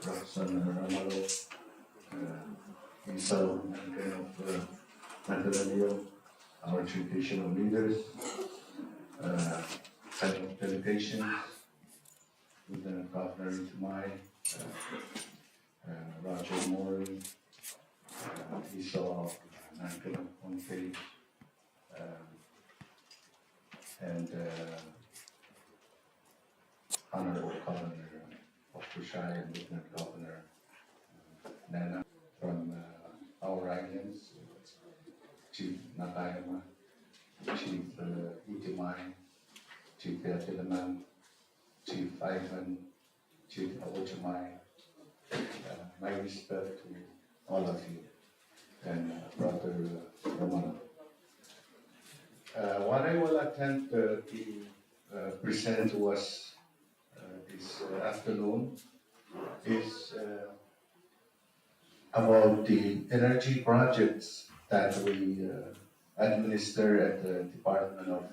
Roxanne Ramalo, Isao, and kind of Nathaniel, our educational leaders, kind of delegations, Lieutenant Governor Itumai, Roger Mori, Isao, Nankan Ponte, and Honorable Governor of Kosrae and Lieutenant Governor Nana from our islands, Chief Nakayama, Chief Itimai, Chief Yatilaman, Chief Ivan, Chief Aochamai. My respect to all of you and Brother Romano. What I will attempt to present to us this afternoon is about the energy projects that we administer at the Department of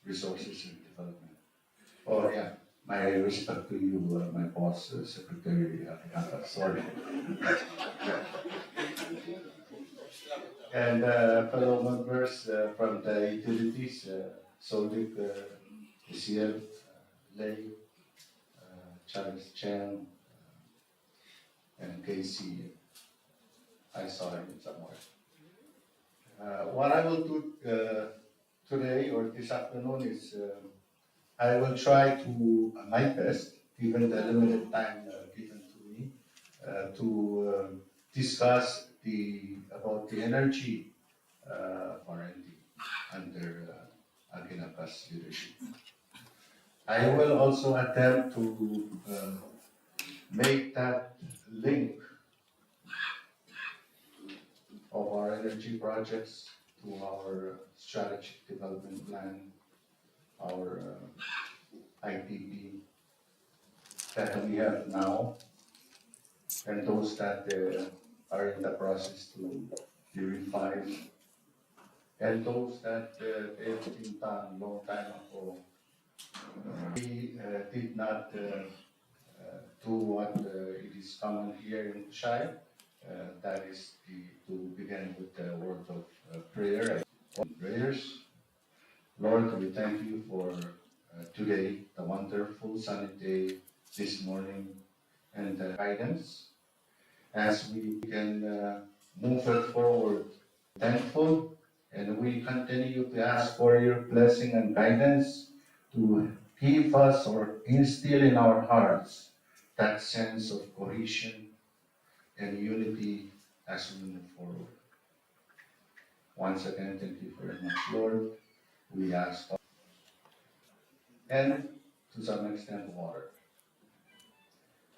Resources and Development. Oh yeah, my respect to you, my boss, Secretary Akihata, sorry. And fellow members from the utilities, Soldic, DCF, Lay, Charles Chen, and Casey. I saw him somewhere. What I will do today or this afternoon is I will try to my best, given the limited time given to me, to discuss about the energy R&D under Aginaka's leadership. I will also attempt to make that link of our energy projects to our strategic development plan, our IPP that we have now, and those that are in the process to be refined, and those that they've been done long time ago. We did not do what it is common here in Shai. That is to begin with the word of prayer. Prayers. Lord, we thank you for today, the wonderful sunny day this morning, and the guidance as we can move it forward. Thankful, and we continue to ask for your blessing and guidance to give us or instill in our hearts that sense of cohesion and unity as we move forward. Once again, thank you very much, Lord. We ask, and to some extent, water.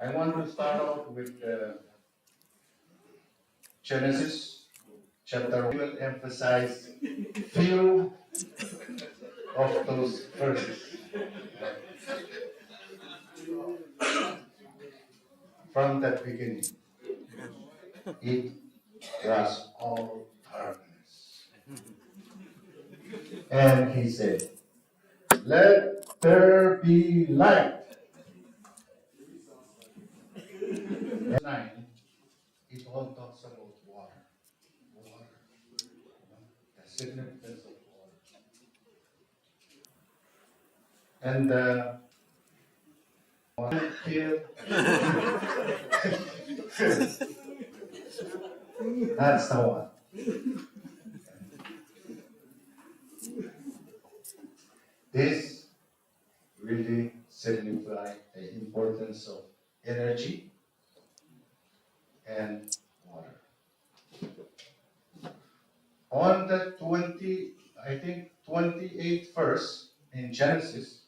I want to start out with Genesis chapter 1. We will emphasize few of those verses. From that beginning, it was all darkness. And he said, let there be light. And 9, it all talks about water. Water. The significance of water. And that's the one. This really signifies the importance of energy and water. On the 28th verse in Genesis,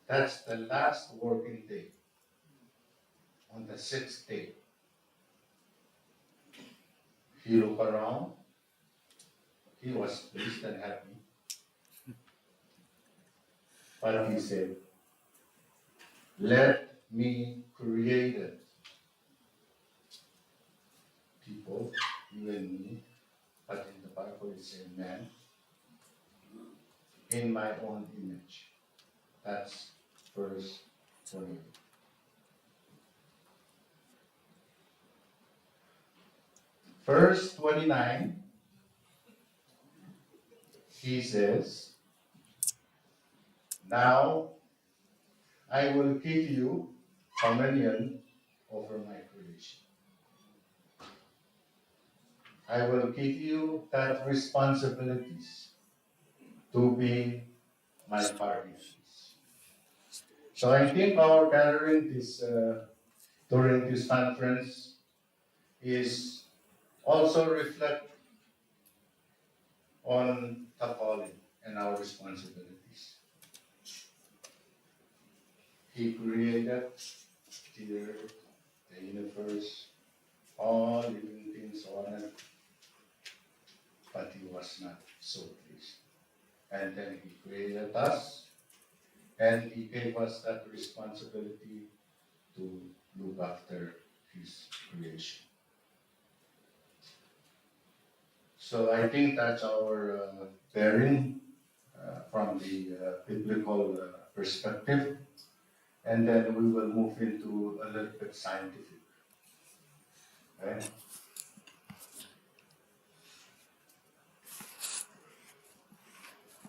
that's the last working day. On the 6th day, if you look around, he was pleased and happy. But he said, let me create it. People, you and me, but in the Bible it says man, in my own image. That's verse 20. Verse 29, he says, "Now I will give you dominion over my creation." I will give you that responsibilities to be my guardians. So I think our gathering during this conference is also reflect on the calling and our responsibilities. He created the earth, the universe, all living things on it, but he was not so pleased. And then he created us, and he gave us that responsibility to look after his creation. So I think that's our bearing from the biblical perspective, and then we will move into a little bit scientific. Okay?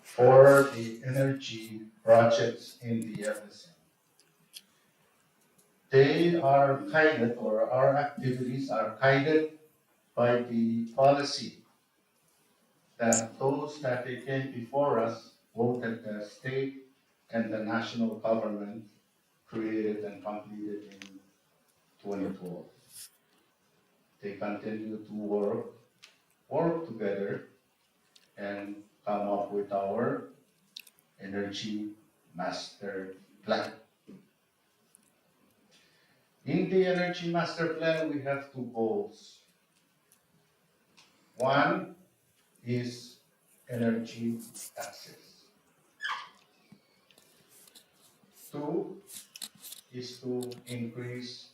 For the energy projects in the FSM, they are guided, or our activities are guided by the policy that those that they came before us, both at the state and the national government, created and completed in 2012. They continue to work together and come up with our energy master plan. In the energy master plan, we have two goals. One is energy access. Two is to increase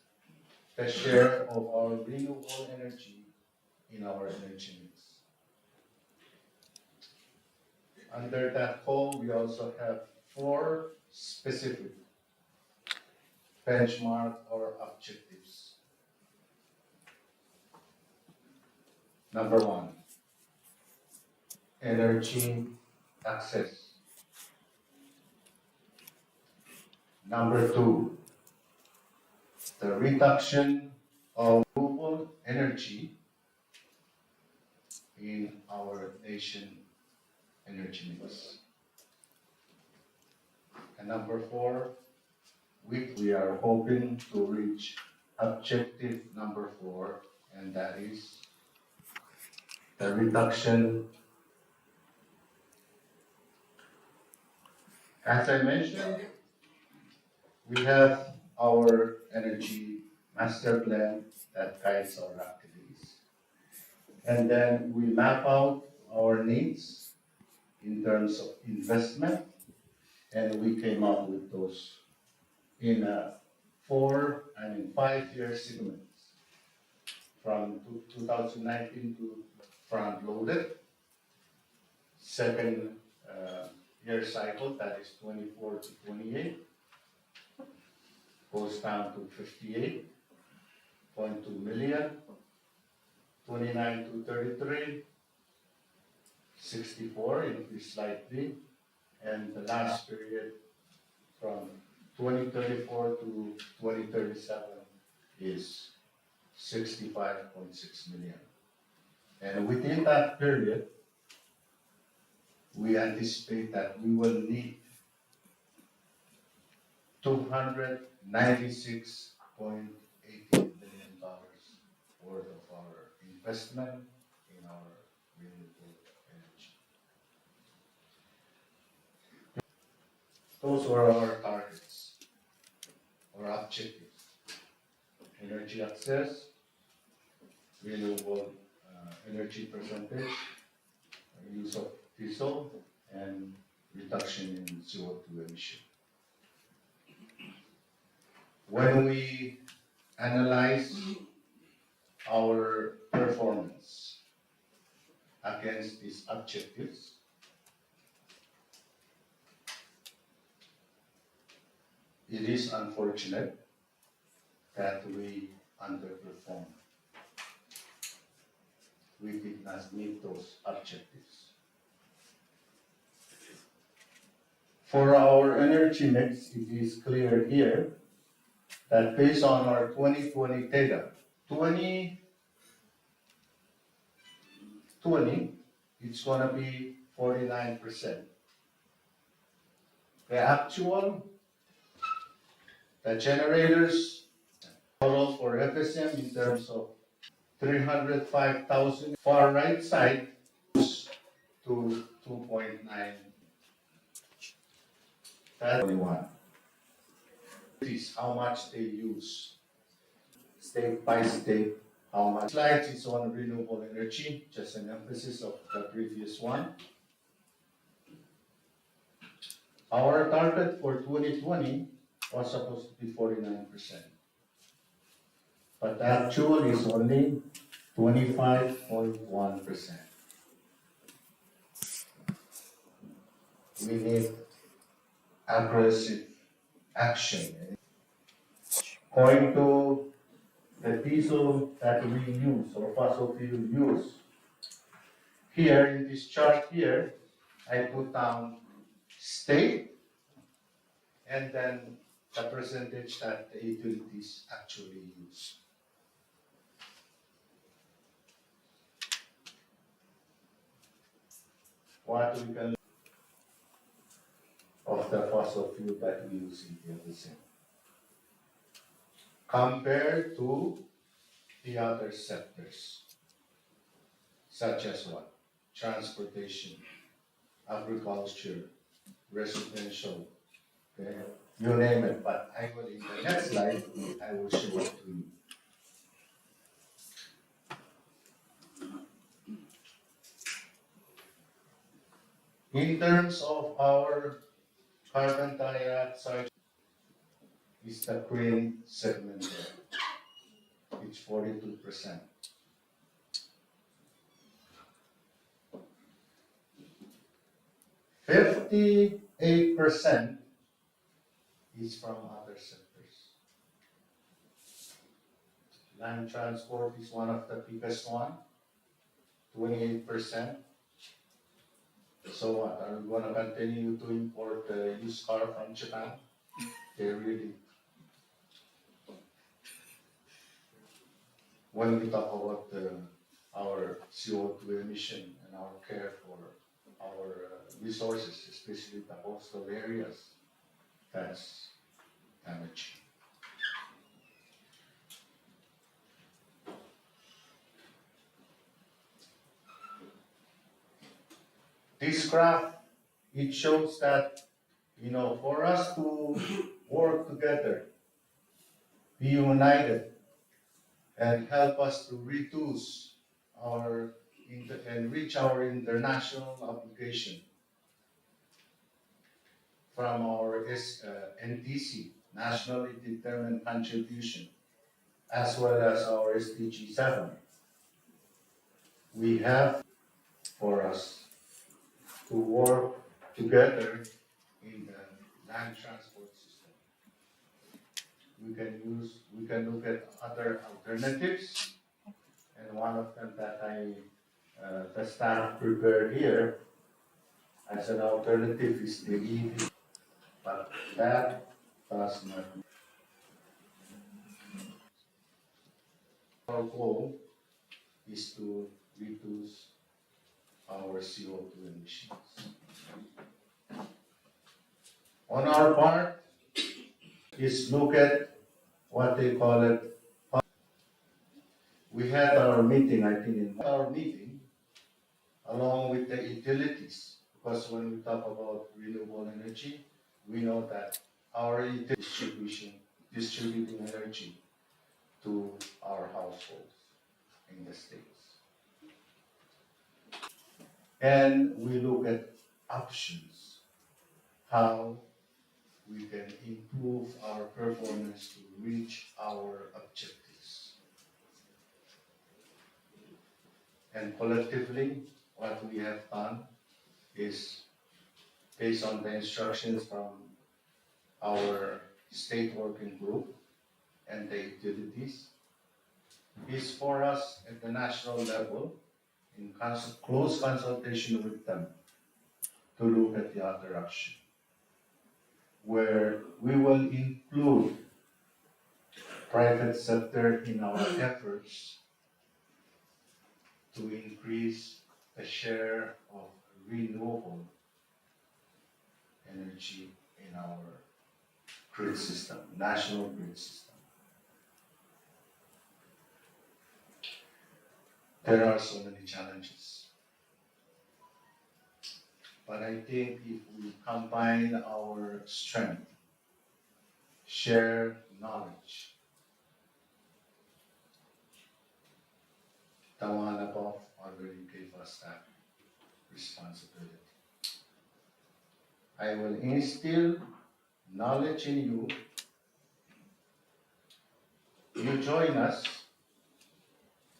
the share of our renewable energy in our energy mix. Under that goal, we also have four specific benchmark or objectives. Number one, energy access. Number two, the reduction of renewable energy in our nation energy mix. And number four, we are hoping to reach objective number 4, and that is the reduction. As I mentioned, we have our energy master plan that guides our activities. And then we map out our needs in terms of investment, and we came up with those in 5-year segments from 2019 to front loaded. Second year cycle, that is 24 to 28, goes down to 58.2 million, 29 to 33, 64, increased slightly, and the last period from 2034 to 2037 is 65.6 million. And within that period, we anticipate that we will need $296.80 billion worth of our investment in our renewable energy. Those were our targets, our objectives: energy access, renewable energy percentage, use of diesel, and reduction in CO2 emission. When we analyze our performance against these objectives, it is unfortunate that we underperformed. We did not meet those objectives. For our energy mix, it is clear here that based on our 2020 data, 2020, it's gonna be 49%. The actual, the generators total for FSM in terms of 305,000, far right side to 2.9. That's 21. This is how much they use, state by state, how much. Slides is on renewable energy, just an emphasis of the previous one. Our target for 2020 was supposed to be 49%. But the actual is only 25.1%. We need aggressive action. Going to the diesel that we use or fossil fuel use. Here in this chart here, I put down state and then the percentage that the utilities actually use. What we can of the fossil fuel that we use in the FSM compared to the other sectors, such as what? Transportation, agriculture, residential, okay? You name it, but I will in the next slide, I will show it to you. In terms of our carbon dioxide, is the green segment there. It's 42%. %58% is from other sectors. Land transport is one of the biggest one, 28%. So what, are we gonna continue to import used car from Japan? They really, when we talk about our CO2 emission and our care for our resources, especially the coastal areas, that's damaging. This graph, it shows that, for us to work together, be united, and help us to reduce and reach our international obligation from our NDC, Nationally Determined Contribution, as well as our SDG 7. We have for us to work together in the land transport system. We can look at other alternatives, and one of them that the staff prepared here as an alternative is the EV, but that does not. Our goal is to reduce our CO2 emissions. On our part is look at what they call it. We had our meeting, I think in our meeting, along with the utilities, because when we talk about renewable energy, we know that our distributing energy to our households in the States. And we look at options, how we can improve our performance to reach our objectives. And collectively, what we have done is based on the instructions from our state working group and the utilities is for us at the national level in close consultation with them to look at the other option, where we will include private sector in our efforts to increase the share of renewable energy in our grid system, national grid system. There are so many challenges. But I think if we combine our strength, share knowledge, the one above already gave us that responsibility. I will instill knowledge in you. You join us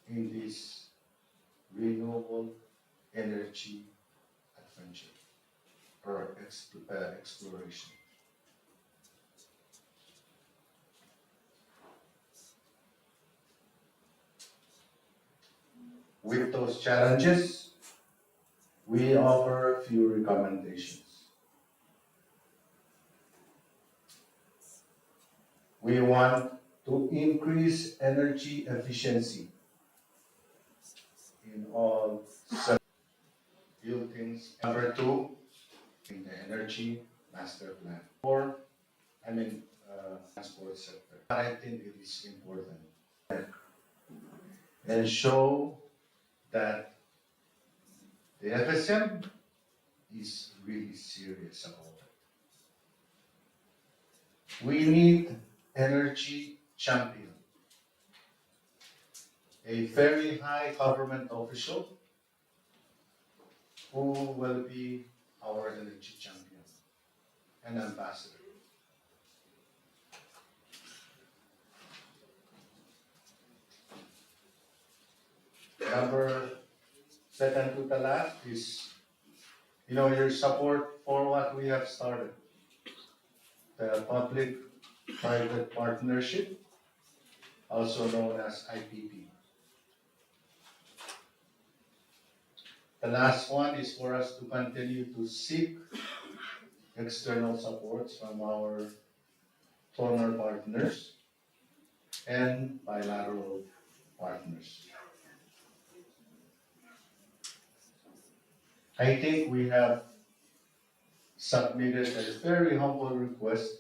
in this renewable energy adventure or exploration. With those challenges, we offer a few recommendations. We want to increase energy efficiency in all buildings. Number two, in the energy master plan. Transport sector. I think it is important. And show that the FSM is really serious about it. We need energy champion, a very high government official who will be our energy champion, an ambassador. Number second to the last is, your support for what we have started, the public-private partnership, also known as IPP. The last one is for us to continue to seek external supports from our donor partners and bilateral partners. I think we have submitted a very humble request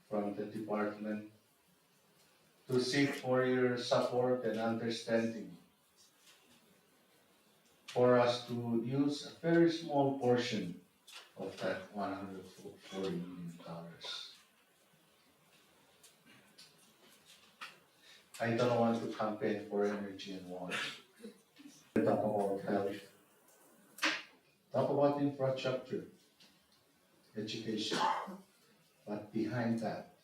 from the department to seek for your support and understanding for us to use a very small portion of that $140 million. I don't want to campaign for energy and water. Talk about health. Talk about infrastructure, education. But behind that,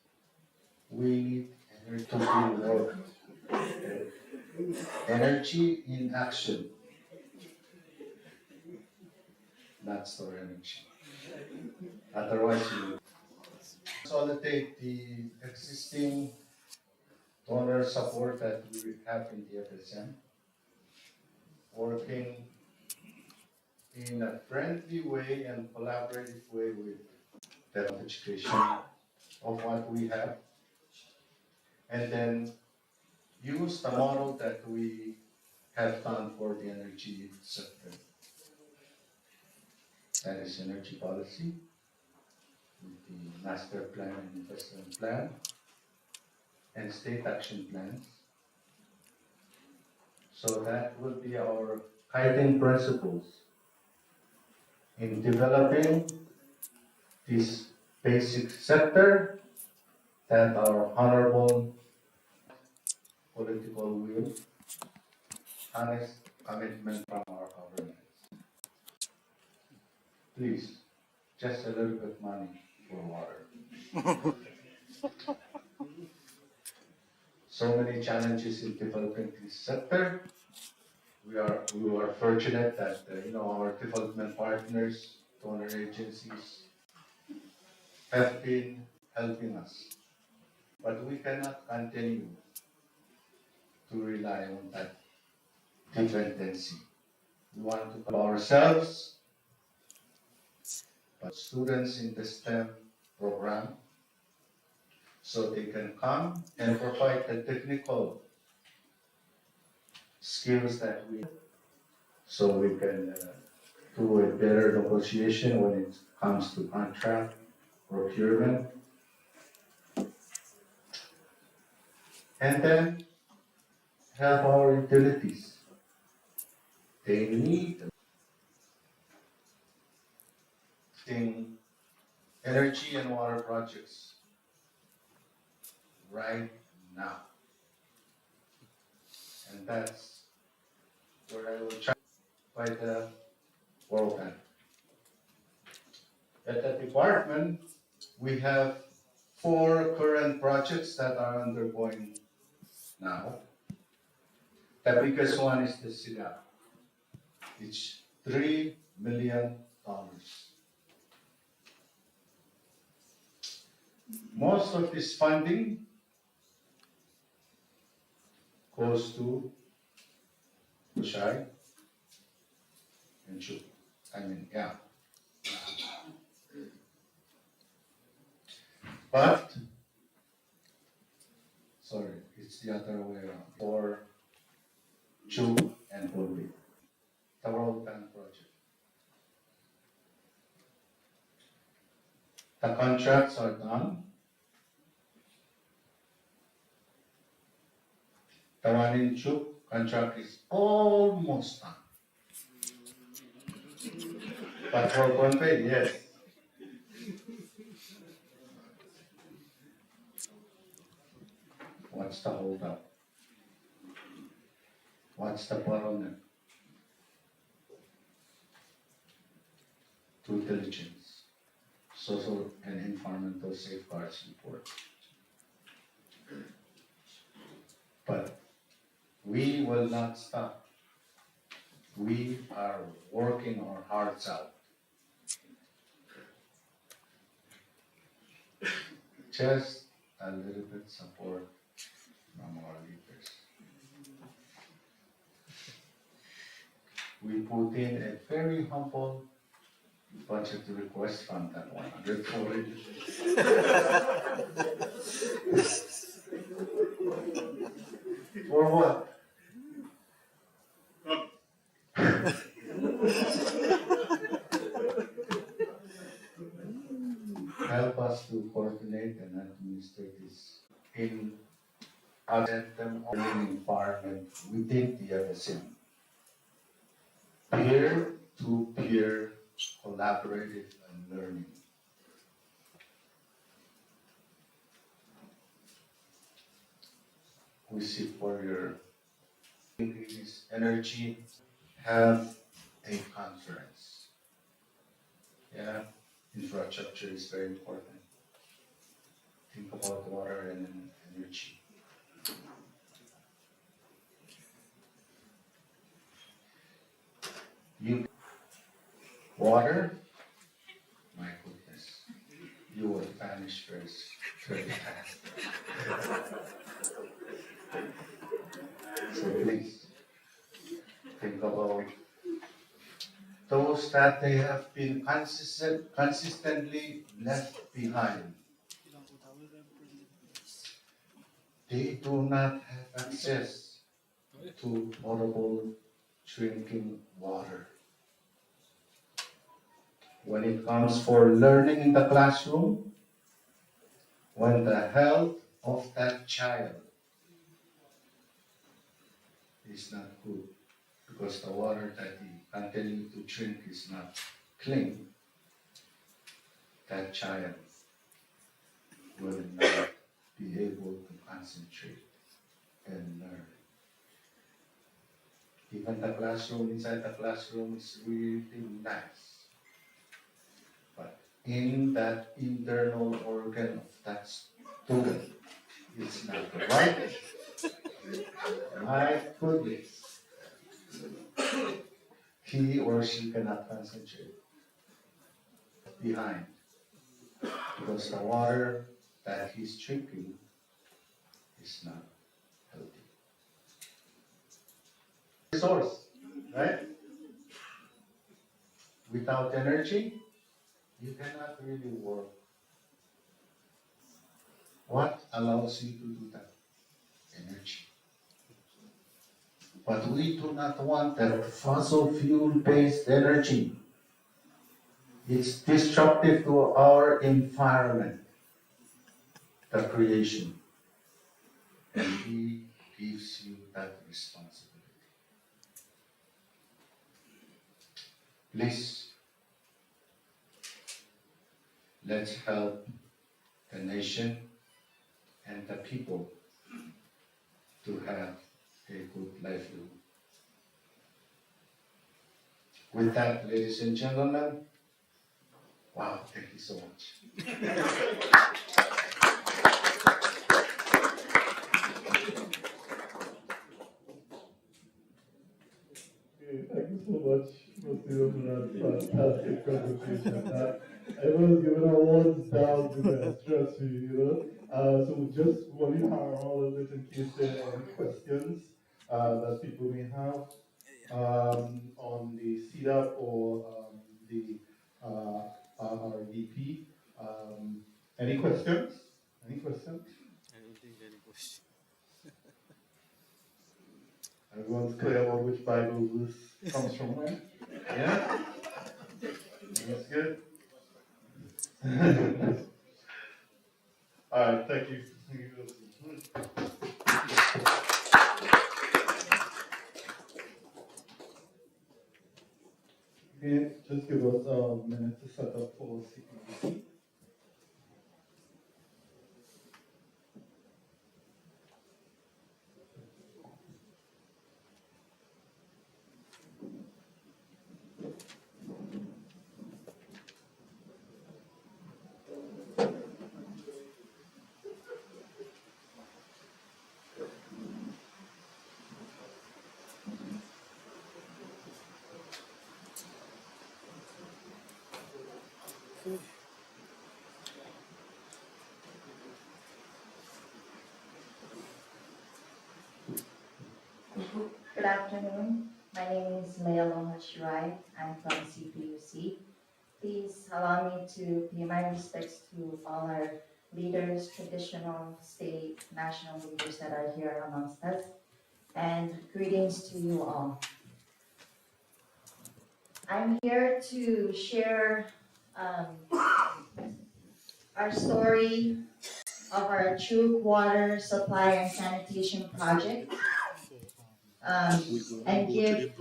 we need energy to do work. Energy in action, not store energy. Otherwise, you consolidate the existing donor support that we have in the FSM, working in a friendly way and collaborative way with the education of what we have, and then use the model that we have done for the energy sector. That is energy policy, with the master plan and investment plan, and state action plans. So that will be our guiding principles in developing this basic sector that our honorable political will, honest commitment from our government. Please, just a little bit money for water. So many challenges in developing this sector. We are fortunate that our development partners, donor agencies, have been helping us. But we cannot continue to rely on that dependency. We want to help ourselves, but students in the STEM program, so they can come and provide the technical skills that we, so we can do a better negotiation when it comes to contract, procurement, and then help our utilities. They need energy and water projects right now. And that's where I will try by the World Bank. At the department, we have 4 current projects that are undergoing now. The biggest one is the SIDA. It's $3 million. Most of this funding goes to Kosrae and Chuk. But, sorry, it's the other way around. For Chuk and Hulbi, the World Bank project. The contracts are done. The one in Chuk contract is almost done. But for Conway, yes. What's the holdup? What's the bottleneck? Due diligence, social and environmental safeguards report. But we will not stop. We are working our hearts out. Just a little bit support from our leaders. We put in a very humble budget request from that 140. For what? Help us to coordinate and administer this in a center learning environment within the FSM. Peer-to-peer collaborative and learning. We seek for your increased energy, have a conference. Yeah, infrastructure is very important. Think about water and energy. Water, my goodness, you will vanish very fast. So please, think about those that they have been consistently left behind. They do not have access to potable drinking water. When it comes for learning in the classroom, when the health of that child is not good, because the water that he continues to drink is not clean, that child will not be able to concentrate and learn. Even the classroom, inside the classroom is really nice. But in that internal organ of that student, it's not right. My goodness. He or she cannot concentrate behind because the water that he's drinking is not healthy. Source, right? Without energy, you cannot really work. What allows you to do that? Energy. But we do not want that fossil fuel-based energy. It's disruptive to our environment, the creation. And he gives you that responsibility. Please, let's help the nation and the people to have a good livelihood. With that, ladies and gentlemen, wow, thank you so much. Okay, thank you so much, Monsieur, for that fantastic presentation. I was given awards down to that, trust me, you know. So just want to all of it in case there are any questions that people may have on the CDAP or the RDP. Any questions? Any questions? I don't think any question. Everyone's clear about which Bible this comes from when? Yeah? That's good. All right, thank you. Thank you. Okay, just give us a minute to set up for CPC. Good afternoon. My name is Mayalong Hashirai. I'm from CPUC. Please allow me to pay my respects to all our leaders, traditional, state, national leaders that are here amongst us, and greetings to you all. I'm here to share our story of our Chuk water supply and sanitation project. And give,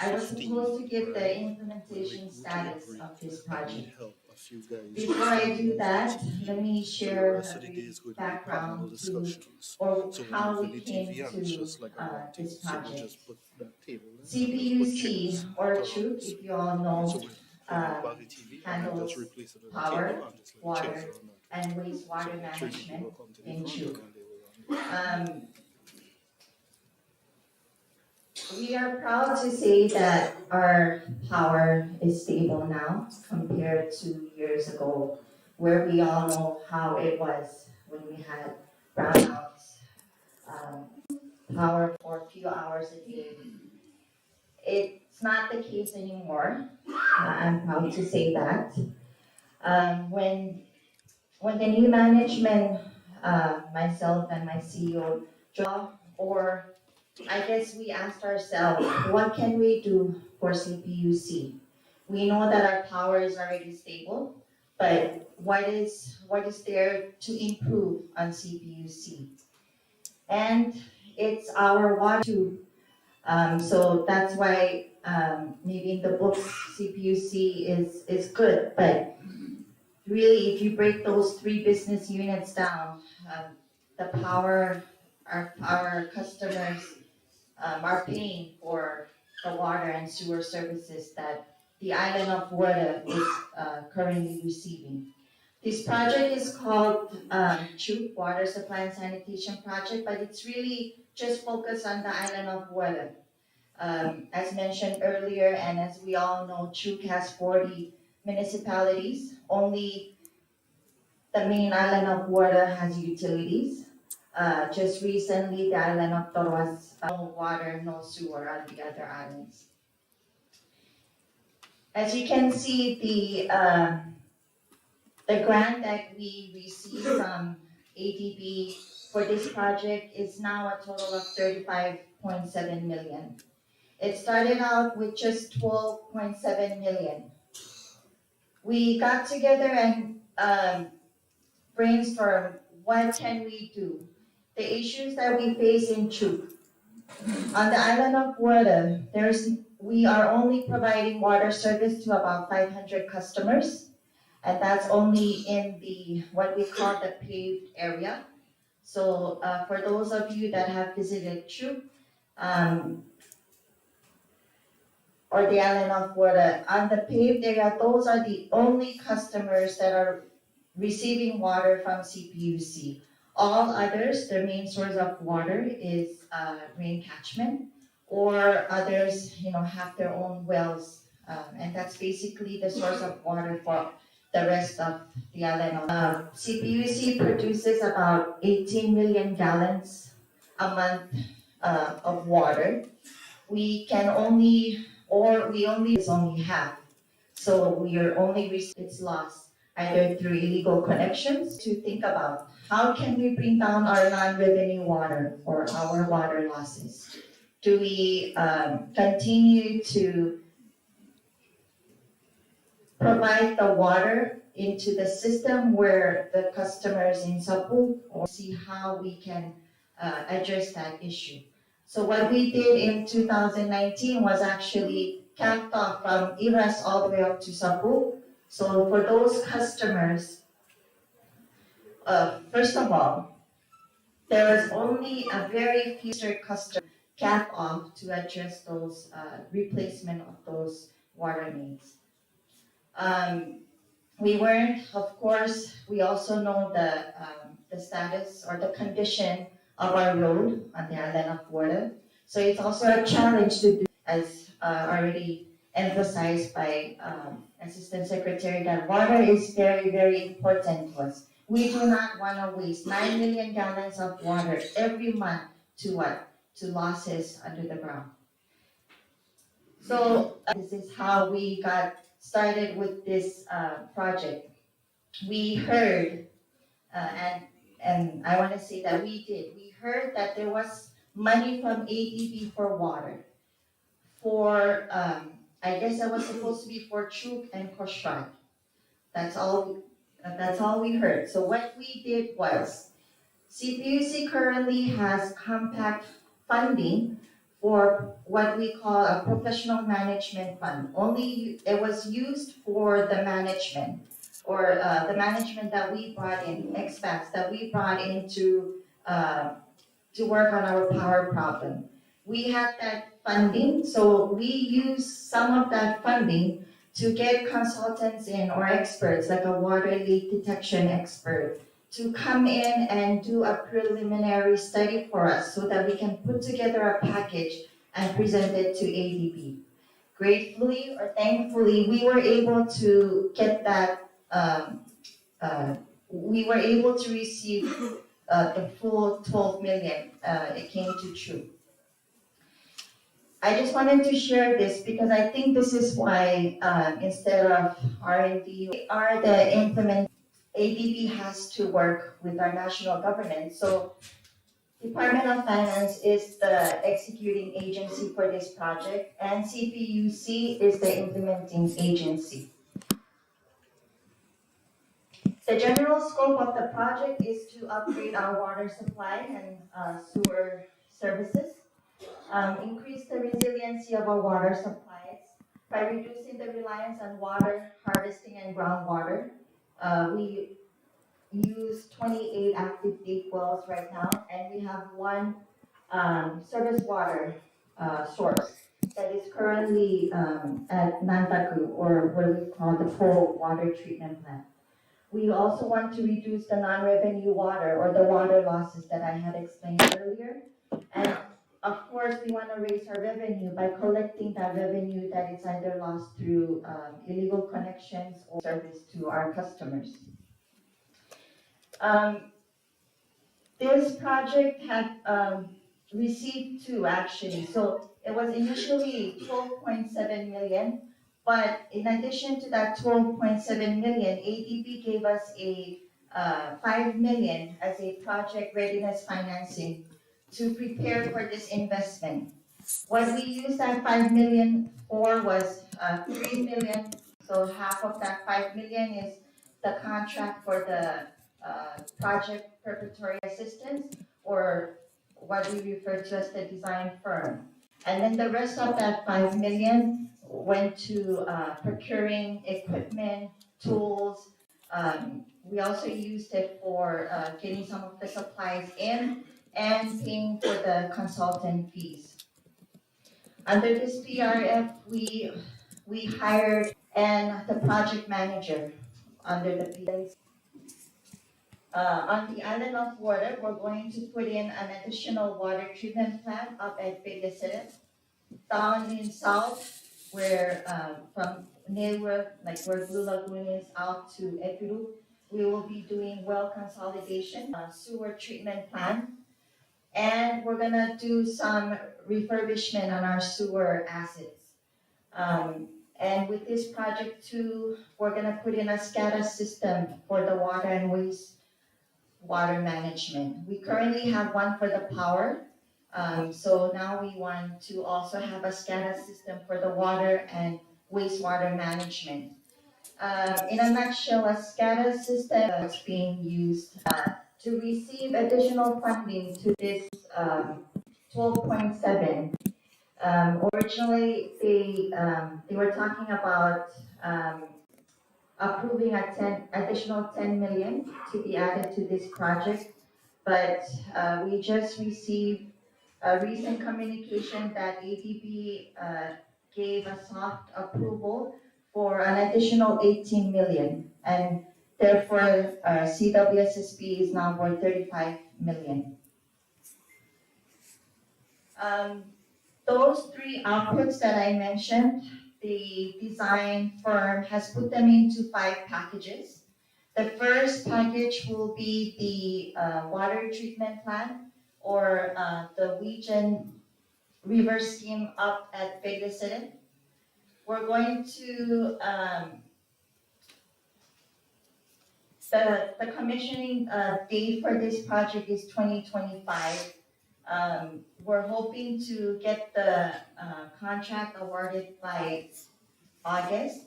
I was supposed to give the implementation status of this project. Before I do that, let me share a brief background to, or how we came to this project. CPUC, or CHUK, if you all know, handles power, water, and wastewater management in CHUK. We are proud to say that our power is stable now compared to years ago, where we all know how it was when we had brownouts, power for a few hours a day. It's not the case anymore. I'm proud to say that. When the new management, myself and my CEO, or I guess we asked ourselves, what can we do for CPUC? We know that our power is already stable, but what is there to improve on CPUC? And it's our water too. So that's why maybe in the books CPUC is good, but really if you break those 3 business units down, the power, our customers are paying for the water and sewer services that the island of Wada is currently receiving. This project is called CHUP, Water Supply and Sanitation Project, but it's really just focused on the island of Wada. As mentioned earlier, and as we all know, CHUK has 40 municipalities. Only The main island of water has utilities. Just recently, the island of Torwas, no water, no sewer on the other islands. As you can see, the grant that we received from ADB for this project is now a total of 35.7 million. It started out with just 12.7 million. We got together and brainstormed what can we do. The issues that we face in Chuk. On the island of water, we are only providing water service to about 500 customers, and that's only in the what we call the paved area. So for those of you that have visited Chuk, or the island of water, on the paved area, those are the only customers that are receiving water from CPUC. All others, their main source of water is rain catchment, or others, have their own wells, and that's basically the source of water for the rest of the island. CPUC produces about 18 million gallons a month of water. We can only, or we only, is only half. So we are only, it's lost either through illegal connections. To think about how can we bring down our non-revenue water or our water losses? Do we continue to provide the water into the system where the customers in Sapu, or see how we can address that issue? So what we did in 2019 was actually capped off from Iras all the way up to Sapu. So for those customers, first of all, there was only a very few customer cap off to address those replacement of those water needs. We weren't, of course, we also know the status or the condition of our road on the island of water. So it's also a challenge to do, as already emphasized by Assistant Secretary, that water is very, very important to us. We do not want to waste 9 million gallons of water every month to what? To losses under the ground. So this is how we got started with this project. We heard, and I want to say that we heard that there was money from ADB for water. For, I guess that was supposed to be for Chuk and Kosrae. That's all we heard. So what we did was, CPUC currently has compact funding for what we call a professional management fund. Only it was used for the management, or the management that we brought in, expats that we brought in to work on our power problem. We had that funding, so we used some of that funding to get consultants in, or experts, like a water leak detection expert, to come in and do a preliminary study for us so that we can put together a package and present it to ADB. Gratefully or thankfully, we were able to get that, we were able to receive the full 12 million. It came to Chuk. I just wanted to share this because I think this is why instead of R&D, we are the implement. ADB has to work with our national government. So Department of Finance is the executing agency for this project, and CPUC is the implementing agency. The general scope of the project is to upgrade our water supply and sewer services, increase the resiliency of our water supplies by reducing the reliance on water harvesting and groundwater. We use 28 active deep wells right now, and we have one surface water source that is currently at Nantaku, or what we call the Pole Water Treatment Plant. We also want to reduce the non-revenue water, or the water losses that I had explained earlier. And of course, we want to raise our revenue by collecting that revenue that is either lost through illegal connections or service to our customers. Um, this project had, received two actually, so it was initially 12.7 million, but in addition to that 12.7 million, ADB gave us a, 5 million as a project readiness financing to prepare for this investment. What we used that 5 million for was, 3 million, so half of that 5 million is the contract for the, project preparatory assistance, or what we refer to as the design firm. And then the rest of that 5 million went to, procuring equipment, tools. We also used it for, getting some of the supplies in and paying for the consultant fees. Under this PRF, we hired and the project manager under the PRF. On the island of water, we're going to put in an additional water treatment plant up at Pilipinas. Down in south, where, from Newark, like where Blue Lagoon is, out to Epiru, we will be doing well consolidation, sewer treatment plant. And we're gonna do some refurbishment on our sewer assets. And with this project too, we're gonna put in a SCADA system for the water and waste water management. We currently have one for the power. So now we want to also have a SCADA system for the water and wastewater management. In a nutshell, a SCADA system is being used, to receive additional funding to this, 12.7. Originally, they were talking about, approving additional 10 million to be added to this project. But, we just received a recent communication that ADB, gave a soft approval for an additional 18 million. And therefore, CWSSB is now worth 35 million. Those three outputs that I mentioned, the design firm has put them into 5 packages. The first package will be the, water treatment plant, or, the Weejan River scheme up at Pilipinas. We're going to, the commissioning, date for this project is 2025. We're hoping to get the, contract awarded by August.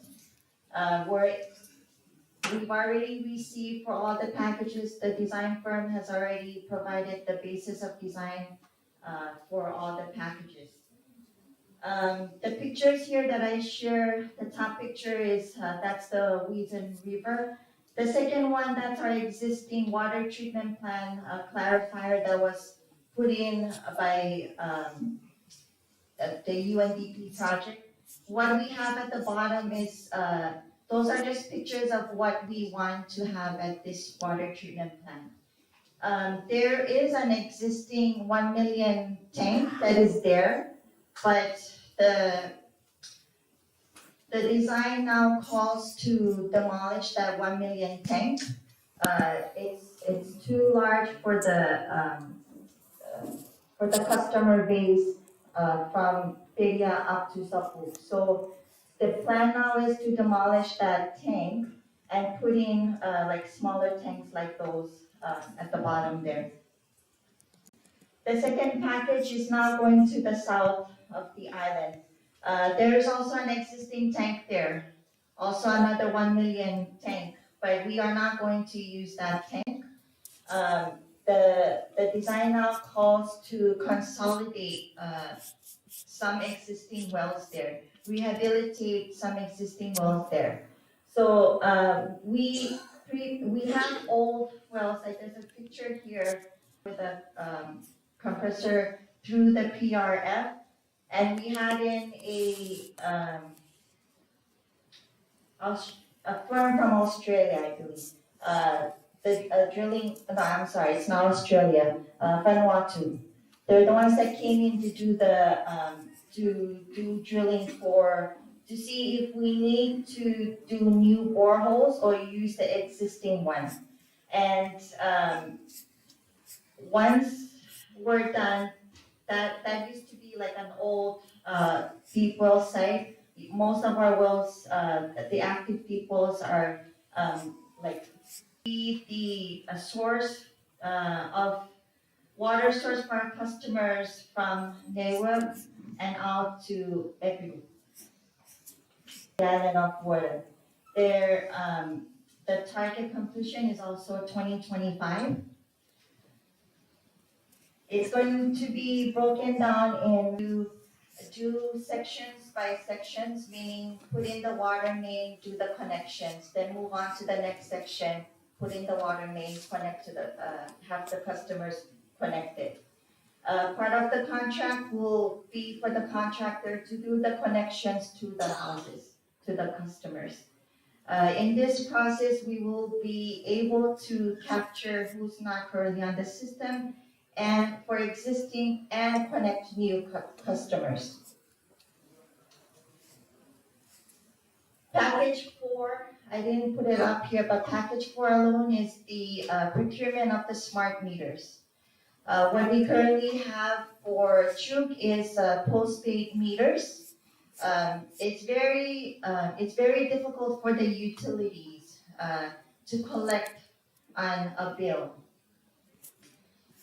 We've already received for all the packages, the design firm has already provided the basis of design, for all the packages. The pictures here that I share, the top picture is, that's the Weejan River. The second one, that's our existing water treatment plant, clarifier that was put in by, the UNDP project. What we have at the bottom is, those are just pictures of what we want to have at this water treatment plant. There is an existing 1 million tank that is there, but the design now calls to demolish that 1 million tank. It's too large for the customer base, from Peria up to Sapu. So the plan now is to demolish that tank and put in, like smaller tanks like those, at the bottom there. The second package is now going to the south of the island. There is also an existing tank there, also another 1 million tank, but we are not going to use that tank. The design now calls to consolidate, some existing wells there, rehabilitate some existing wells there. So, we have old wells, like there's a picture here with a, compressor through the PRF, and we had in a firm from Australia, I believe. Drilling, no, I'm sorry, it's not Australia, Vanuatu. They're the ones that came in to do to do drilling to see if we need to do new boreholes or use the existing one. And once we're done, that used to be like an old deep well site. Most of our wells, the active deep wells are like the source of water source for our customers from Newa and out to every gallon of water. Their the target completion is also 2025. It's going to be broken down into two sections by sections, meaning put in the water main, do the connections, then move on to the next section, put in the water main, connect to the, have the customers connected. Part of the contract will be for the contractor to do the connections to the houses, to the customers. In this process, we will be able to capture who's not currently on the system and for existing and connect new customers. Package 4, I didn't put it up here, but package 4 alone is the procurement of the smart meters. What we currently have for Chuk is postpaid meters. It's very difficult for the utilities to collect on a bill.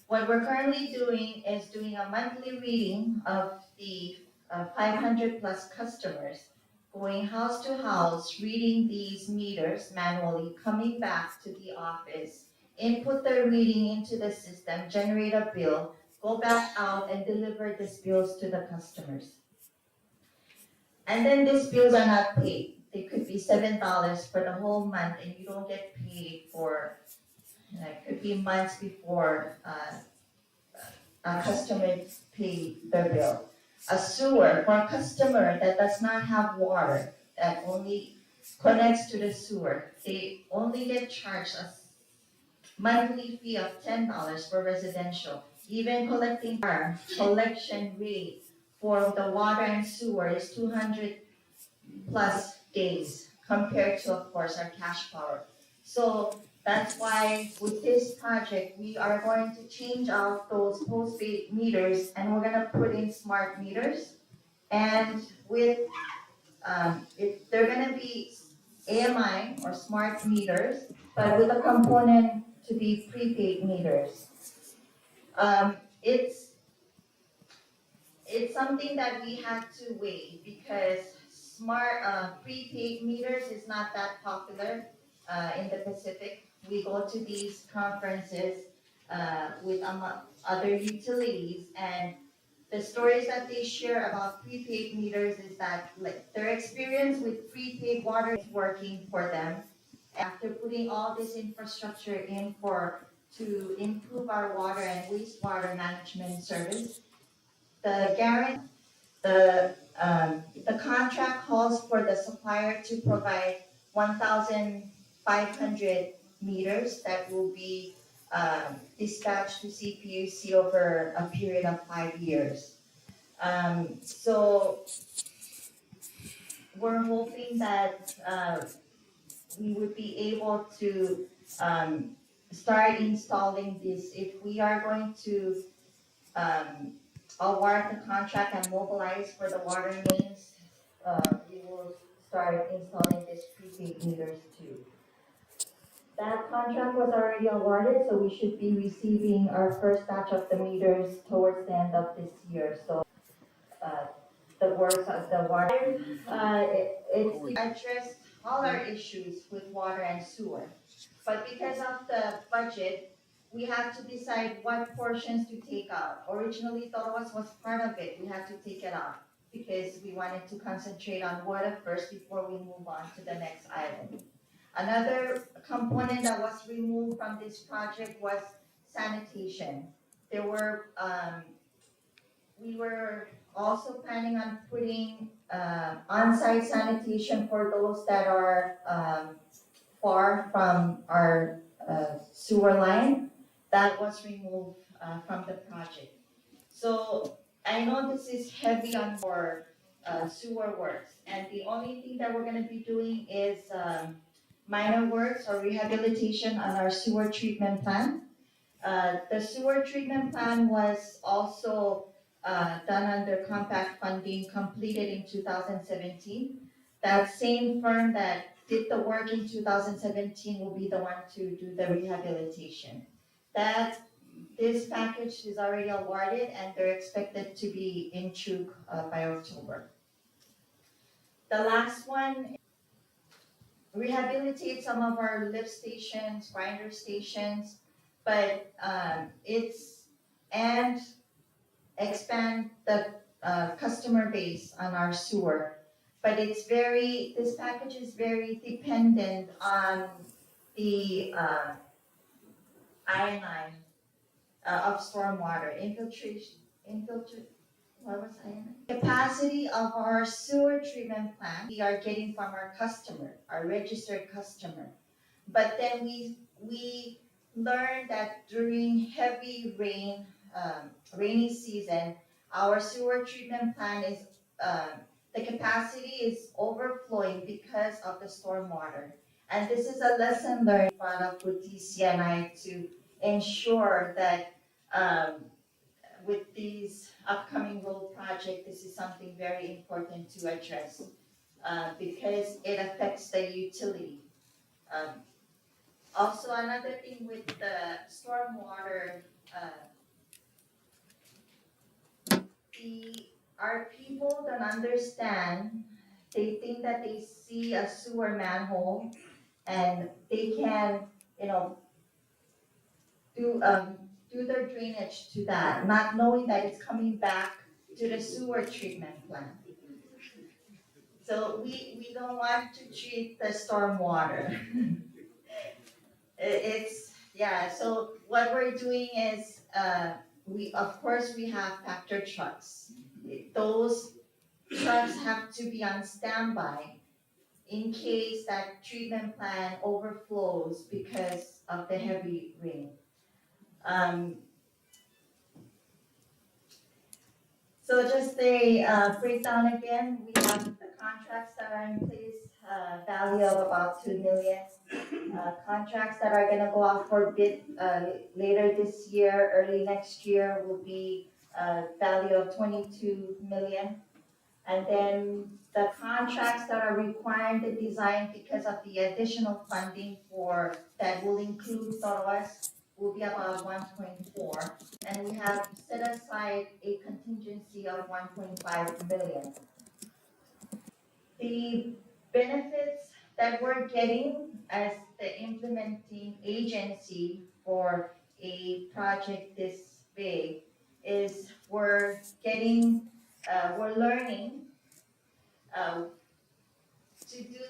What we're currently doing is doing a monthly reading of the 500 plus customers, going house to house, reading these meters manually, coming back to the office, input the reading into the system, generate a bill, go back out and deliver these bills to the customers. And then these bills are not paid. They could be $7 for the whole month and you don't get paid for, it could be months before a customer pay their bill. A sewer for a customer that does not have water, that only connects to the sewer, they only get charged a monthly fee of $10 for residential. Even collecting our collection rate for the water and sewer is 200 plus days compared to, of course, our cash power. So that's why with this project, we are going to change out those postpaid meters and we're gonna put in smart meters. And with, they're gonna be AMI or smart meters, but with a component to be prepaid meters. It's something that we had to weigh because smart prepaid meters is not that popular in the Pacific. We go to these conferences with other utilities, and the stories that they share about prepaid meters is that like their experience with prepaid water is working for them. After putting all this infrastructure in to improve our water and wastewater management service, the contract calls for the supplier to provide 1,500 meters that will be dispatched to CPUC over a period of 5 years. So we're hoping that we would be able to start installing this. If we are going to award the contract and mobilize for the water mains, we will start installing these prepaid meters too. That contract was already awarded, so we should be receiving our first batch of the meters towards the end of this year. So the works of the water, it's addressed all our issues with water and sewer. But because of the budget, we had to decide what portions to take out. Originally, Torowas was part of it. We had to take it out because we wanted to concentrate on water first before we move on to the next island. Another component that was removed from this project was sanitation. We were also planning on putting on-site sanitation for those that are far from our sewer line. That was removed from the project. So I know this is heavy on for sewer works, and the only thing that we're gonna be doing is minor works or rehabilitation on our sewer treatment plant. The sewer treatment plan was also done under compact funding, completed in 2017. That same firm that did the work in 2017 will be the one to do the rehabilitation. This package is already awarded and they're expected to be in Chuk by October. The last one, rehabilitate some of our lift stations, grinder stations, but and expand the customer base on our sewer. But this package is very dependent on the iodine of stormwater what was iodine? Capacity of our sewer treatment plant, we are getting from our customer, our registered customer. But then we learned that during heavy rainy season, our sewer treatment plant is, the capacity is overflowing because of the stormwater. And this is a lesson learned with DCI to ensure that with these upcoming road project, this is something very important to address because it affects the utility. Also, another thing with the stormwater, our people don't understand. They think that they see a sewer manhole and they can, do their drainage to that, not knowing that it's coming back to the sewer treatment plant. So we don't want to treat the stormwater. So what we're doing is, we have factor trucks. Those trucks have to be on standby in case that treatment plant overflows because of the heavy rain. So just a breakdown again, we have the contracts that are in place, value of about 2 million. Contracts that are gonna go out for bid later this year, early next year will be value of 22 million. And then the contracts that are required to design because of the additional funding that will include Thoroas will be about 1.4. And we have set aside a contingency of 1.5 million. The benefits that we're getting as the implementing agency for a project this big is we're learning to do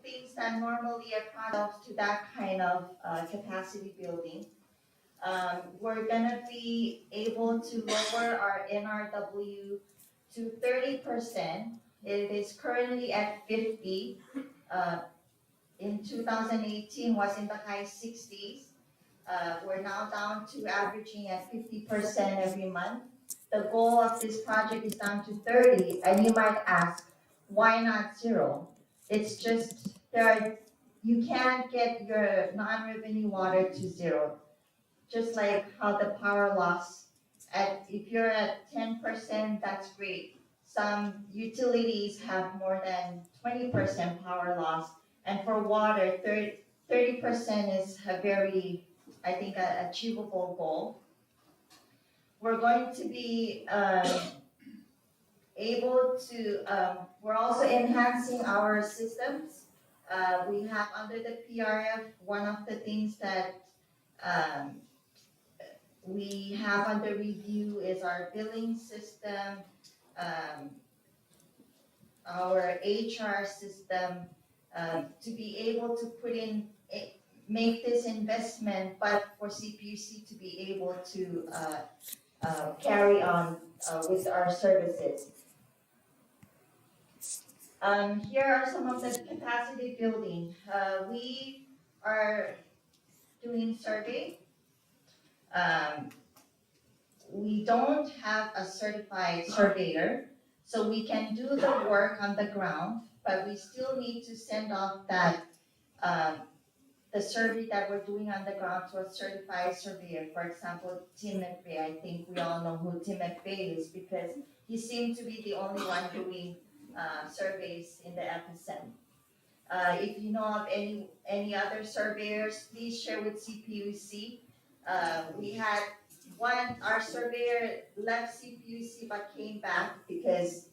things that normally a project to that kind of capacity building. We're gonna be able to lower our NRW to 30%. It is currently at 50. In 2018 was in the high 60s. We're now down to averaging at 50% every month. The goal of this project is down to 30, and you might ask, why not 0? It's just you can't get your non-revenue water to 0. Just like how the power loss, if you're at 10%, that's great. Some utilities have more than 20% power loss, and for water, 30% is a very, I think, achievable goal. We're going to be able to, we're also enhancing our systems. We have under the PRF, one of the things that we have under review is our billing system, our HR system, to be able to make this investment, but for CPUC to be able to carry on with our services. Here are some of the capacity building. We are doing survey. We don't have a certified surveyor, so we can do the work on the ground, but we still need to send off that um, the survey that we're doing on the ground to a certified surveyor. For example, Tim McVeigh, I think we all know who Tim McVeigh is because he seemed to be the only one doing surveys in the FSM. If you know of any other surveyors, please share with CPUC. We had our surveyor left CPUC but came back because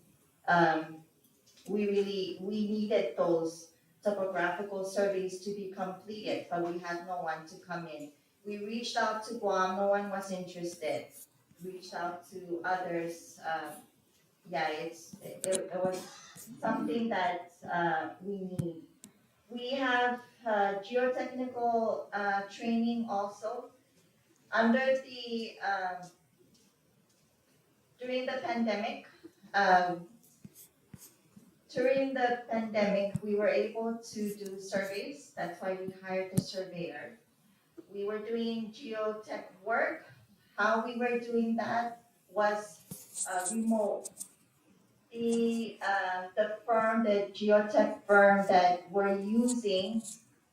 we needed those topographical surveys to be completed, but we had no one to come in. We reached out to Guam, no one was interested. Reached out to others, it was something that we need. We have geotechnical training also. Under the during the pandemic, um, during the pandemic, we were able to do surveys. That's why we hired a surveyor. We were doing geotech work. How we were doing that was remote. The geotech firm that we're using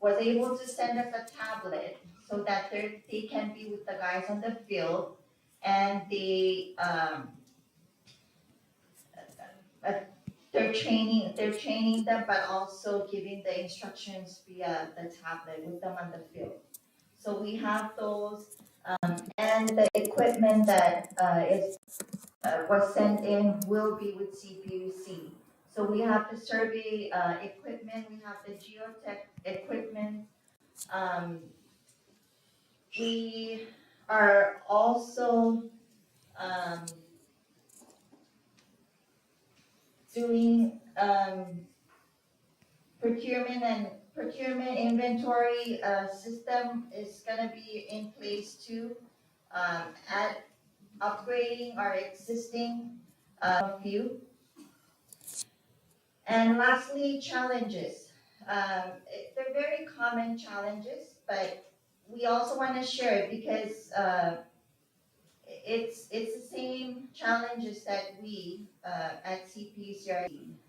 was able to send us a tablet so that they can be with the guys on the field, and uh, they're training them, but also giving the instructions via the tablet with them on the field. So we have those, and the equipment that was sent in will be with CPUC. So we have the survey equipment, we have the geotech equipment. Um, we are also doing procurement inventory system is gonna be in place too. At upgrading our existing few. And lastly, challenges. They're very common challenges, but we also want to share it because it's the same challenges that we at CPUC are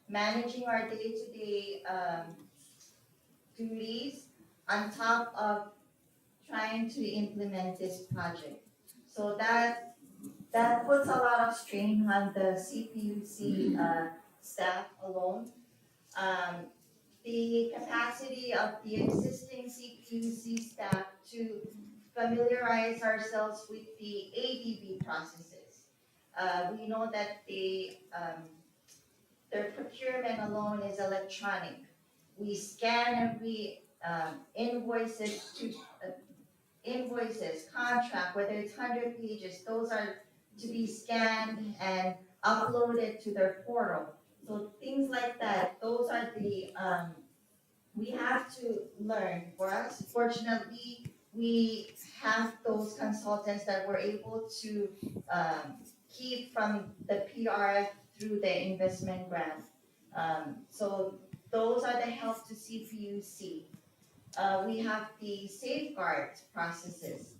managing our day-to-day duties on top of trying to implement this project. So that puts a lot of strain on the CPUC staff alone. The capacity of the existing CPUC staff to familiarize ourselves with the ADB processes. We know that their procurement alone is electronic. We scan every invoices, contract, whether it's 100 pages, those are to be scanned and uploaded to their portal. So things like that, those are we have to learn. For us, fortunately, we have those consultants that we're able to keep from the PRF through the investment grant. So those are the help to CPUC. We have the safeguards processes.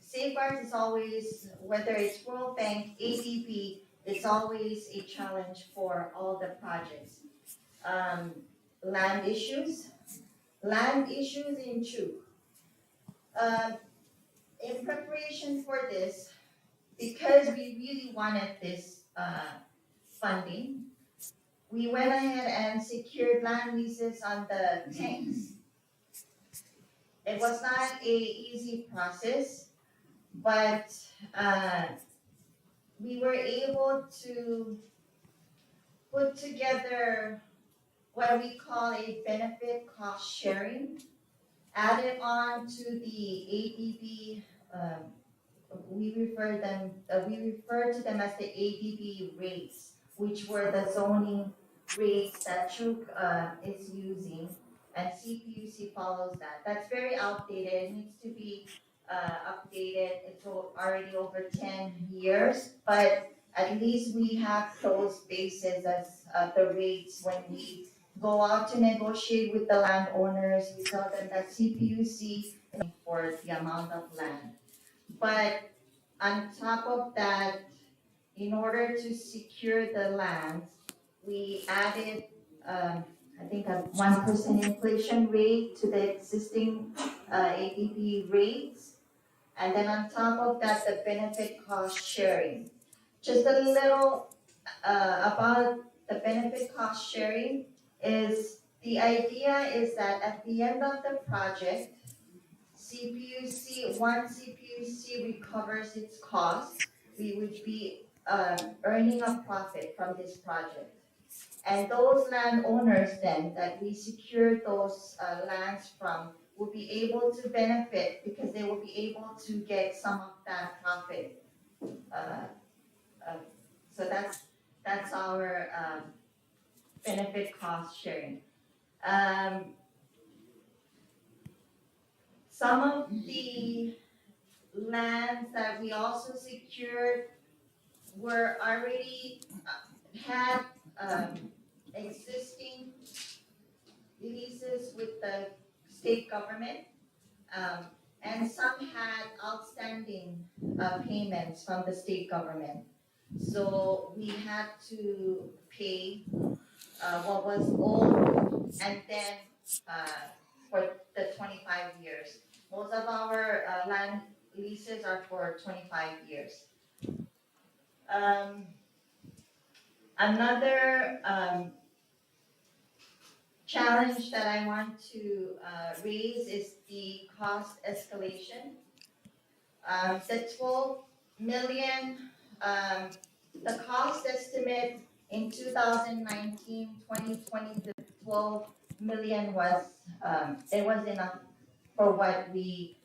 Safeguards is always, whether it's World Bank, ADB, it's always a challenge for all the projects. Land issues in Chu. In preparation for this, because we really wanted this funding, we went ahead and secured land leases on the tanks. It was not a easy process, but we were able to put together what we call a benefit cost sharing, added on to the ADB. We refer to them as the ADB rates, which were the zoning rates that Chuk is using, and CPUC follows that. That's very outdated. It needs to be updated. It's already over 10 years, but at least we have those bases as the rates when we go out to negotiate with the landowners. We tell them that CPUC for the amount of land. But on top of that, in order to secure the lands, we added I think a 1% inflation rate to the existing ADP rates. And then on top of that, the benefit cost sharing. Just a little about the benefit cost sharing is the idea is that at the end of the project, once CPUC recovers its costs, we would be earning a profit from this project. And those landowners then that we secure those lands from will be able to benefit because they will be able to get some of that profit. Uh, uh, so that's our benefit cost sharing. Some of the lands that we also secured were already had existing leases with the state government, and some had outstanding payments from the state government. So we had to pay what was owed, and then for the 25 years. Most of our land leases are for 25 years. Another challenge that I want to raise is the cost escalation. The 12 million, the cost estimate in 2019, 2020, the 12 million was, it was enough for what we,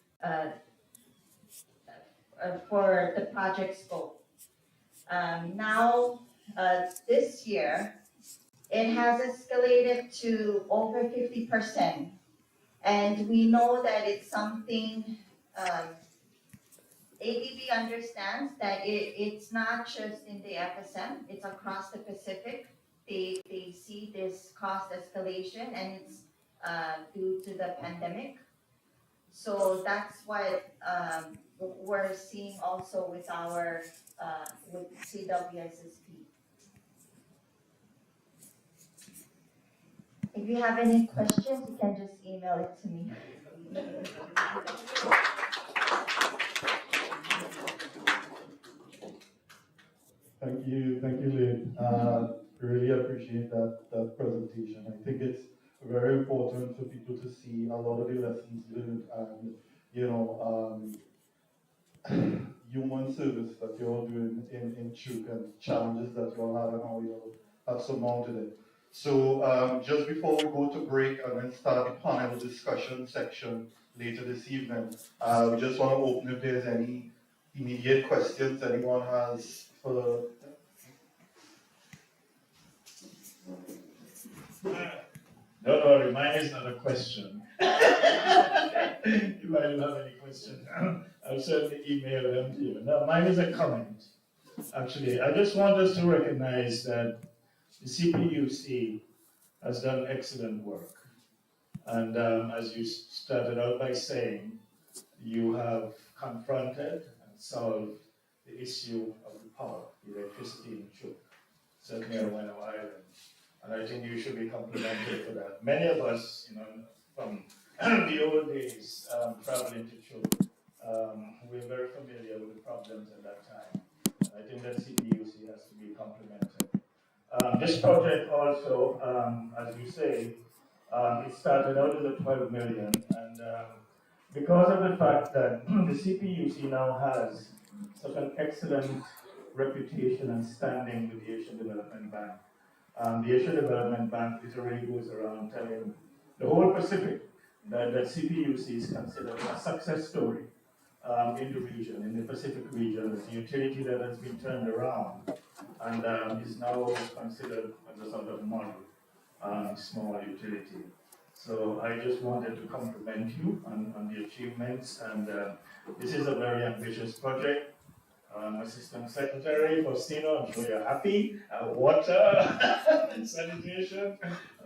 for the project scope. Now, this year, it has escalated to over 50%. And we know that it's something, ADB understands that it's not just in the FSM, it's across the Pacific. They see this cost escalation and it's due to the pandemic. So that's what we're seeing also with our, with CWSSP. If you have any questions, you can just email it to me. Thank you, Lynn. Really appreciate that presentation. I think it's very important for people to see a lot of the lessons learned and, human service that you're doing in Chuk and challenges that you'll have and how you'll have surmounted it. So just before we go to break and then start the panel discussion section later this evening, we just want to open if there's any immediate questions anyone has for. Don't worry, mine is not a question. If I don't have any questions, I'll certainly email them to you. No, mine is a comment. Actually, I just want us to recognize that the CPUC has done excellent work. And as you started out by saying, you have confronted and solved the issue of the power, the electricity in Chuk, certainly on Wano Island. And I think you should be complimented for that. Many of us, from the old days, traveling to Chuk, we're very familiar with the problems at that time. And I think that CPUC has to be complimented. This project also, as you say, it started out as a 12 million, and because of the fact that the CPUC now has such an excellent reputation and standing with the Asian Development Bank, the Asian Development Bank literally goes around telling the whole Pacific that CPUC is considered a success story in the region, in the Pacific region. It's a utility that has been turned around and is now considered as a sort of model small utility. So I just wanted to compliment you on the achievements, and this is a very ambitious project. Assistant Secretary Faustino, I'm sure you're happy. Water and sanitation,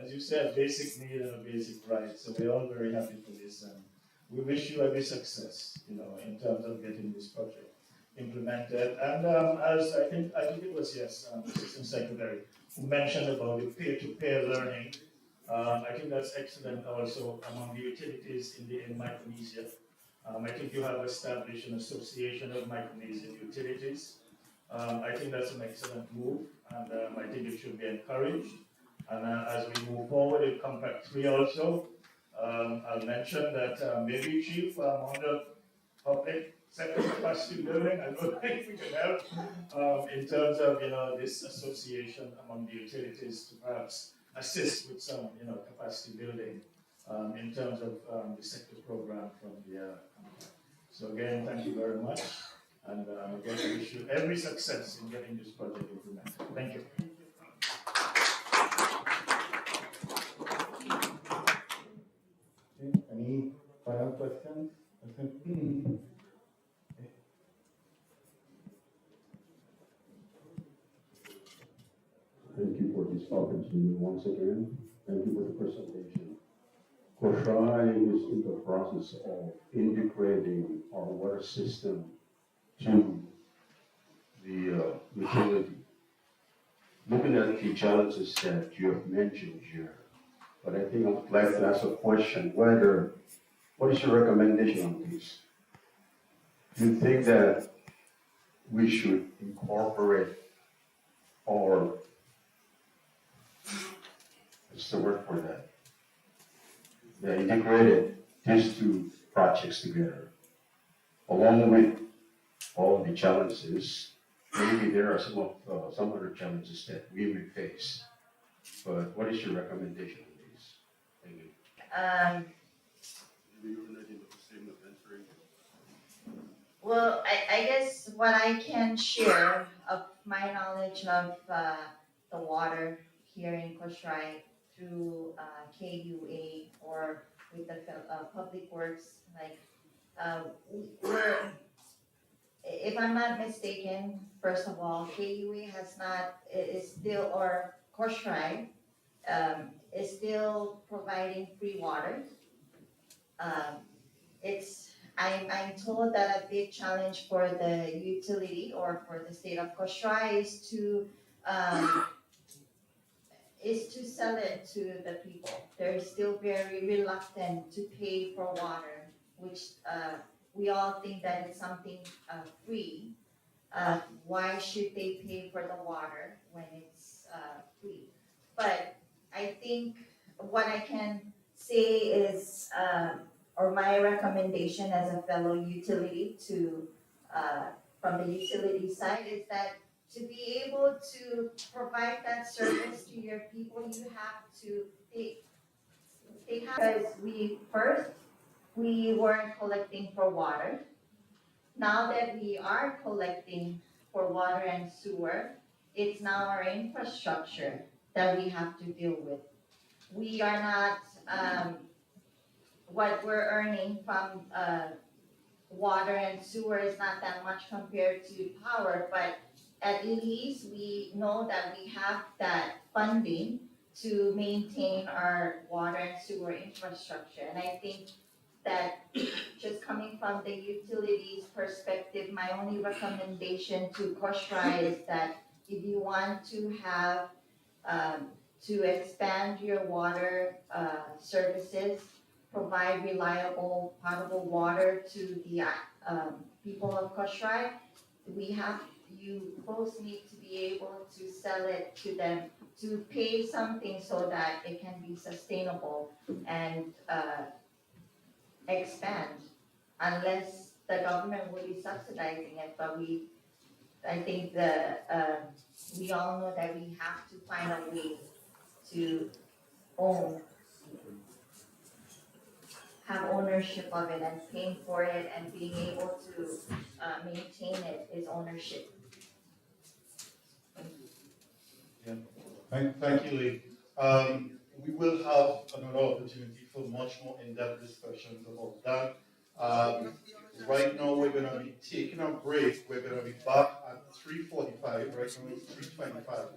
as you said, basic need and a basic right. So we're all very happy for this, and we wish you every success, in terms of getting this project implemented. And as I think it was Assistant Secretary who mentioned about the peer-to-peer learning I think that's excellent also among the utilities in Micronesia. I think you have established an association of Micronesian utilities. I think that's an excellent move, and I think it should be encouraged. And as we move forward in Compact 3 also, I'll mention that maybe Chief, on the public sector capacity building, I don't think we can help in terms of, this association among the utilities to perhaps assist with some, capacity building in terms of the sector program from the compact. So again, thank you very much. And again, I wish you every success in getting this project implemented. Thank you. Any final questions? Thank you for this opportunity once again. Thank you for the presentation. Kosrae is in the process of integrating our water system to the utility. Looking at the challenges that you have mentioned here, but I think I would like to ask a question, what is your recommendation on this? Do you think that we should incorporate or what's the word for that? Yeah, integrated these two projects together. Along with all the challenges, maybe there are some other challenges that we may face. But what is your recommendation on this? Thank you. Well, I guess what I can share of my knowledge of the water here in Kosrae through KUA or with the public works, like we're, if I'm not mistaken, first of all, KUA has not, is still, or Kosrae is still providing free water. I'm told that a big challenge for the utility or for the state of Kosrae is to sell it to the people. They're still very reluctant to pay for water, which we all think that it's something free. Why should they pay for the water when it's free? But I think what I can say is, or my recommendation as a fellow utility to, from the utility side, is that to be able to provide that service to your people, you have to, because we weren't collecting for water. Now that we are collecting for water and sewer, it's now our infrastructure that we have to deal with. We are not, what we're earning from water and sewer is not that much compared to power, but at least we know that we have that funding to maintain our water and sewer infrastructure. And I think that just coming from the utilities perspective, my only recommendation to Kosrae is that if you want to have, to expand your water services, provide reliable potable water to the people of Kosrae, you both need to be able to sell it to them, to pay something so that it can be sustainable and expand, unless the government will be subsidizing it. But I think we all know that we have to find a way to have ownership of it, and paying for it and being able to maintain it is ownership. Thank you, Lee. We will have another opportunity for much more in-depth discussions about that. Right now, we're going to be taking a break. We're going to be back at 3:45. Right now, it's 3:25.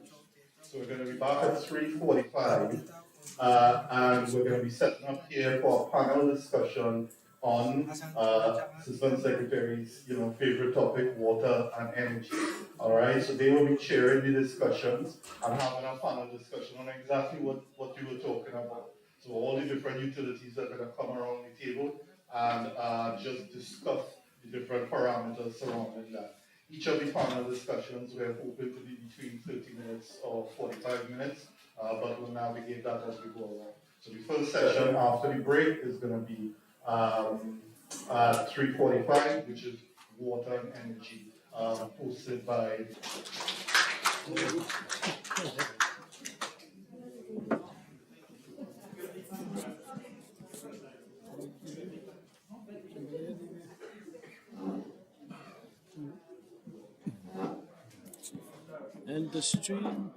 So we're going to be back at 3:45. And we're going to be setting up here for a panel discussion on Assistant Secretary's, favorite topic, water and energy. All right, so they will be chairing the discussions and having a panel discussion on exactly what you were talking about. So all the different utilities are going to come around the table and just discuss the different parameters surrounding that. Each of the panel discussions we're hoping to be between 30 minutes or 45 minutes, but we'll navigate that as we go along. So the first session after the break is going to be at 3:45, which is water and energy, hosted by. And the stream.